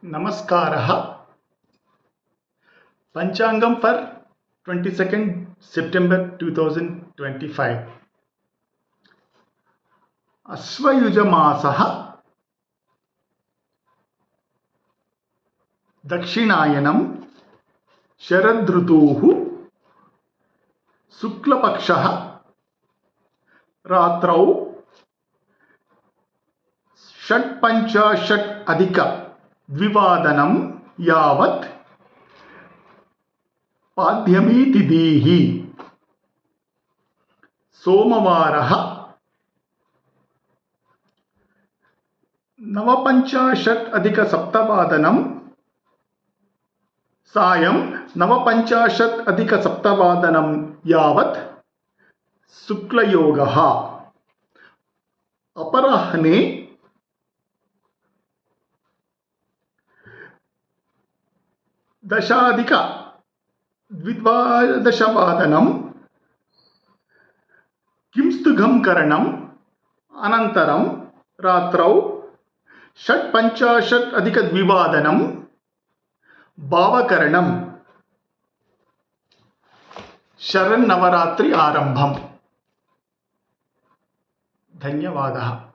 नमस्कारः। पंचांगम for 22nd September 2025। Ashvayuja मासः दक्षिणायनं शरदृतुः शुक्लपक्षः रात्रौ 8:50 यावत् पाद्यमी तिथिः। सोमवारः 9:50 सायं 9:50 यावत् शुक्लयोगः। अपराह्ने 10:12 किंस्तुघं करणम्। अनन्तरं रात्रौ 8:50 भावकरणम्। शरन्नवरात्रि आरम्भम्। धन्यवादः।